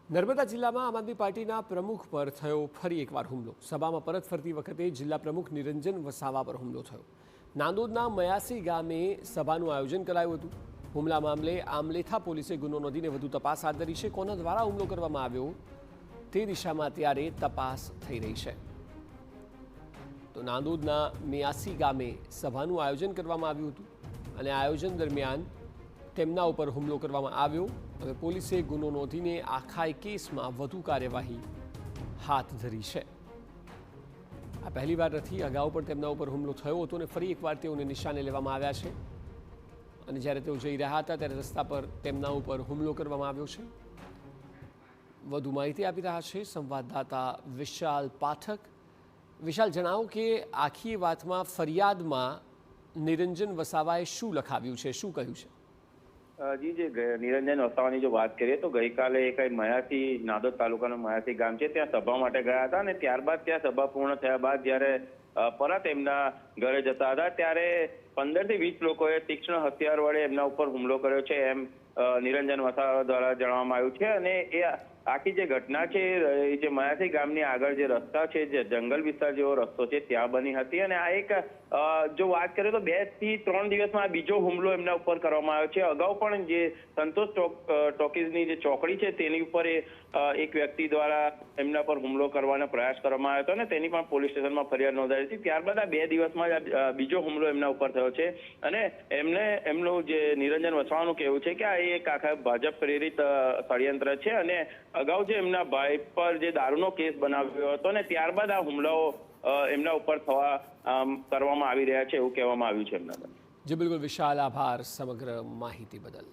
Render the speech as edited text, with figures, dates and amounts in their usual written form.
નર્મદા જિલ્લામાં આમ આદમી પાર્ટીના પ્રમુખ પર થયો ફરી એકવાર હુમલો। સભામાં પરત ફરતી વખતે જિલ્લા પ્રમુખ નિરંજન વસાવા પર હુમલો થયો। નાંદોદના મયાસી ગામે સભાનું આયોજન કરાયું હતું। હુમલા મામલે આમલેથા પોલીસે ગુનો નોંધીને વધુ તપાસ હાથ ધરી છે। કોના દ્વારા હુમલો કરવામાં આવ્યો તે દિશામાં અત્યારે તપાસ થઈ રહી છે। તો નાંદોદના મયાસી ગામે સભાનું આયોજન કરવામાં આવ્યું હતું અને આયોજન દરમિયાન તેમના ઉપર હુમલો કરવામાં આવ્યો। હવે પોલીસે ગુનો નોંધીને આખા કેસમાં વધુ કાર્યવાહી હાથ ધરી છે। આ પહેલીવાર નથી, અગાઉ પણ તેમના ઉપર હુમલો થયો હતો અને ફરી એકવાર તેઓને નિશાને લેવામાં આવ્યા છે અને જ્યારે તેઓ જઈ રહ્યા હતા ત્યારે રસ્તા પર તેમના ઉપર હુમલો કરવામાં આવ્યો છે। વધુ માહિતી આપી રહ્યા છે સંવાદદાતા વિશાલ પાઠક। વિશાલ, જણાવો કે આખી વાતમાં ફરિયાદમાં નિરંજન વસાવાએ શું લખાવ્યું છે, શું કહ્યું છે? જી, જે નિરંજન વસાવાની જો વાત કરીએ તો ગઈકાલે કઈ મયાસી નાંદોદ તાલુકાનું મયાસી ગામ છે ત્યાં સભા માટે ગયા હતા અને ત્યારબાદ ત્યાં સભા પૂર્ણ થયા બાદ જ્યારે પરત એમના ઘરે જતા હતા ત્યારે 15 થી 20 લોકોએ તીક્ષ્ણ હથિયાર વડે એમના ઉપર હુમલો કર્યો છે એમ નિરંજન વસાવા દ્વારા જણાવવામાં આવ્યું છે। અને એ આખી જે ઘટના છે એ જે મયાસી ગામની આગળ જે રસ્તા છે, જે જંગલ વિસ્તાર જેવો રસ્તો છે ત્યાં બની હતી અને આ એક જો વાત કરીએ તો 2 થી 3 દિવસમાં આ બીજો હુમલો એમના ઉપર કરવામાં આવ્યો છે। અગાઉ પણ જે સંતોષ ટોકીઝની જે ચોકડી છે તેની ઉપર એક વ્યક્તિ દ્વારા એમના પર હુમલો કરવાનો પ્રયાસ કરવામાં આવ્યો હતો અને તેની પણ પોલીસ સ્ટેશનમાં ફરિયાદ નોંધાઈ હતી। ત્યારબાદ આ 2 દિવસમાં જ બીજો હુમલો એમના ઉપર થયો છે અને એમનું જે નિરંજન વસાવાનું કહેવું છે કે આ એક આખા ભાજપ પ્રેરિત ષડયંત્ર છે અને અગાઉ જે એમના ભાઈ પર જે દારૂનો કેસ બનાવ્યો હતો ને ત્યારબાદ આ હુમલાઓ એમના ઉપર કરવામાં આવી રહ્યા છે એવું કહેવામાં આવ્યું છે એમના। જી બિલકુલ વિશાલ, આભાર સમગ્ર માહિતી બદલ।